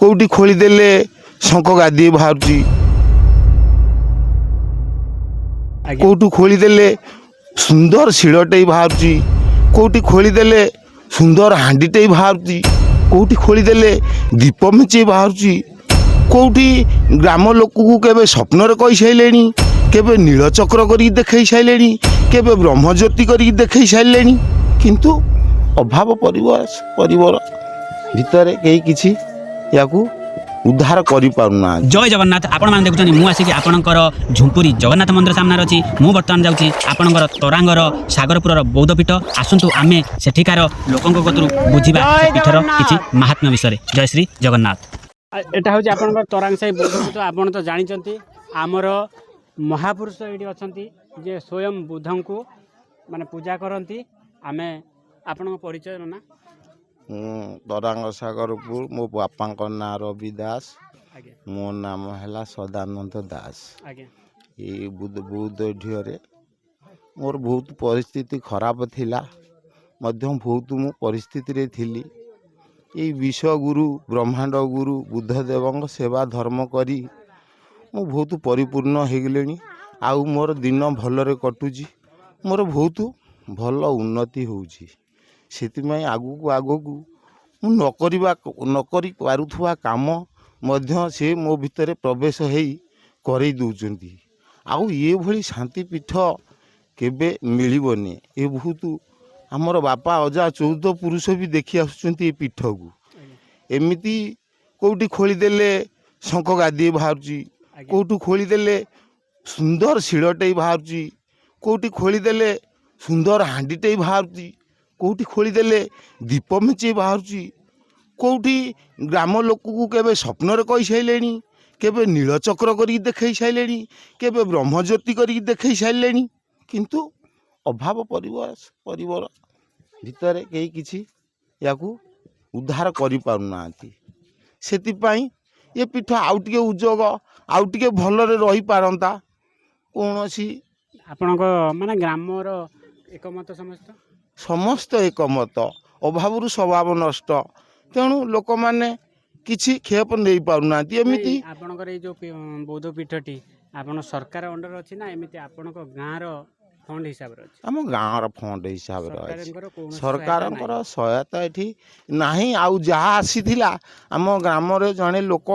कौटी खोलीदेले शंख गादी बाहर कौटू खोलीदेले सुंदर शिलटे बाहर कौटी खोलीदेले सुंदर हांडीटे बाहर कौटी खोलीदेले दीप मेचे बाहर कौटी ग्राम लोक को केबे स्वप्न कही सारे केबे नीलचक्र कर देखई सारे केबे ब्रह्मज्योति कर देखई सारे किंतु अभाव परिवार भितर कई किछि याकू उद्धार करि पारुना। जय जगन्नाथ। आपण मान देखुछन मु आसी आपणकर झुंपुरी जगन्नाथ मंदिर सामने अछि। मु वर्तमान जाउछि आपणकर तरांगर सागरपुरर बौद्धपीठ। आसंतु आमे सेठिकार लोकंक कतरु बुझिबा पीठर किछि महात्म्य विषय। जय श्री जगन्नाथ। एटा होछि आपणकर तरांग साई बौद्धपीठ। आपण तो जानिचंती आमर महापुरुष एठी अछंती जे स्वयं बुद्धंकु माने पूजा करंती। आमे आपणक परिचय ना तरांग सागरपुर मो बापा ना रवि दास मो नाम है सदानंद दास। ये बौद्ध ढियोरे मोर बहुत परिस्थिति खराब थिला मध्य बहुत मु परिस्थिति रे थिली। ये विश्वगुरु ब्रह्मांड गुरु बुद्धदेव सेवा धर्म करी मु बहुत परिपूर्ण हो गले। आउ मोर दिन भलरे कटुची मोर बहुत भल उन्नति होउची। सेतिमाई आगु आगु नकरी पारुथुवा काम मध्य से मो भितर प्रवेश हेई करई दउचंती। आउ ये भली शांति पीठ केबे मिलिबनी। ए बहुत हमर बापा अजा 14 पुरुष भी देखि आसुचंती ए पीठ को। एमिति कोउटी खोलीदेले शंख गादी बाहर कौटू खोलीदेले सुंदर शिलटे बाहर कौटी खोलीदेले सुंदर हांडीटे बाहर कौटी खोलीदेले दीप मेचे बाहर कौटी ग्राम लोक को केबे स्वप्न कही सारे केबे नीलचक्र कर देखई सारे केबे ब्रह्मज्योति कर देखई सारे किंतु अभाव परिवार भितर कई किछि याकू उद्धार करि पारुना। सेतिपाई ये पीठ आउ टिके उजोग आउ टिके भलरे रही पारंता। कोनोसी आपणक माने ग्रामर एकमत समस्त एकमत अभाव स्वभाव नष्ट तेणु लोक माने किछि खेप नहीं पारुना। एमिति आपणकर ए जो बौद्ध पीठटी आपण सरकार अंडर अछि ना एमिति आपणक गाँर फंड हिसाब रे अछि? हम गाँर फंड हिसाब रे अछि। सरकारंकर सहायता एठी नाही। आउ जहा आसीथिला आम ग्राम रे जणे लोक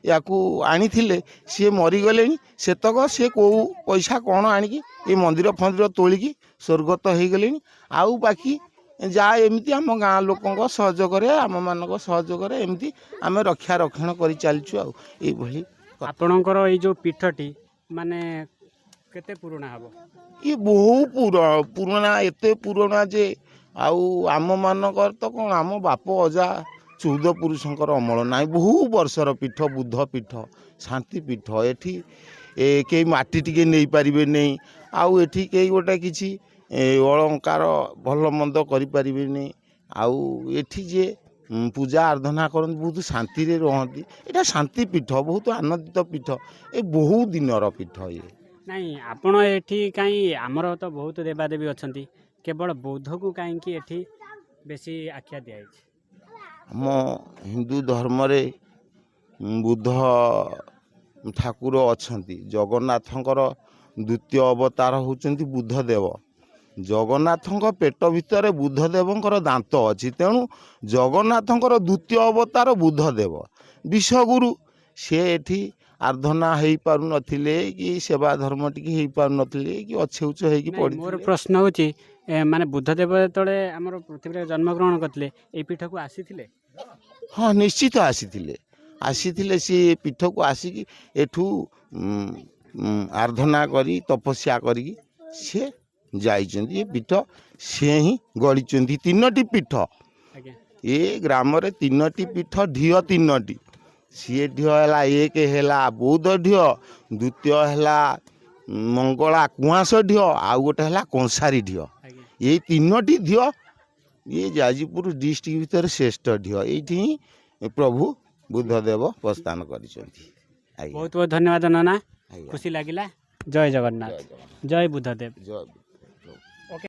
याकू आनिथिले सी मरी गलेनी सेतक से को पैसा कोन आनिकी ए मंदिर फंदिर तोलिकी स्वर्गत हो गलेनी। आउ बाकी जा एमती आम गाँ लोक सहयोग आम मान सहयोग एमती आम रक्षा रक्षण कर चलचु। आई आपणकर ये जो पीठटी माने केते पुराना हबो? ये बहुत पुराना एते पुराना जे आउ आम मानकर तो कौन आम बाप अजा 14 पुरुषंकर अमल ना बहु वर्षर पीठ बुद्ध पीठ शांति पीठ। एठी कई माटी टिके नहीं पारिबे नहीं। आउ एठी कई गोटा किछि अलंकार भल मंद करि पारिबे नहीं। आउ एठी जे पूजा आराधना करन बहुत शांति रे रहंती। एटा शांति पीठ बहुत आनंदित पीठ ए बहुत दिनर पीठ। ये नहीं आपण एठी काई हमर तो बहुत देवादेवी अछंती केवल बौद्ध को काई एठी बेसी आख्या दिया है? हम हिंदू धर्म रे बुद्ध ठाकुर अछंती। जगन्नाथंकर द्वितीय अवतार होचंती बुद्धदेव। जगन्नाथंक पेट भितर बुद्धदेवंकर दांत अछि तेणु जगन्नाथंकर द्वितीय अवतार बुद्धदेव विश्वगुरु से एठी आराधना हो पारु नथिले कि सेवा धर्म टिके हो पारु नथिले कि अछेउछ हेकी पड़ी। मोर प्रश्न होची माने बुद्धदेव तळे हमर पृथ्वी रे जन्म ग्रहण करथिले ए पीठ को आसीथिले? हाँ निश्चित आसीथिले सी पीठ को आसिकी एठू आराधना करी तपस्या करी से जाइचंती। ये पीठ से ही गढ़ी तीनोटी पीठ ये ग्राम रे तीनोटी पीठ ढियो तीनोटी सी ढियो है एक है बौद्ध ढियो द्वितीय है मंगला कुआस ढियो आउ गोटे है कंसारी ढियो। ये तीनोटी ढियो ये जाजपुर डिस्ट्रिक्ट भीतर श्रेष्ठ ढियो ये प्रभु बुद्धदेव प्रस्थान कर। बहुत बहुत धन्यवाद नाना खुशी लगिला। जय जगन्नाथ। जय बुद्धदेव।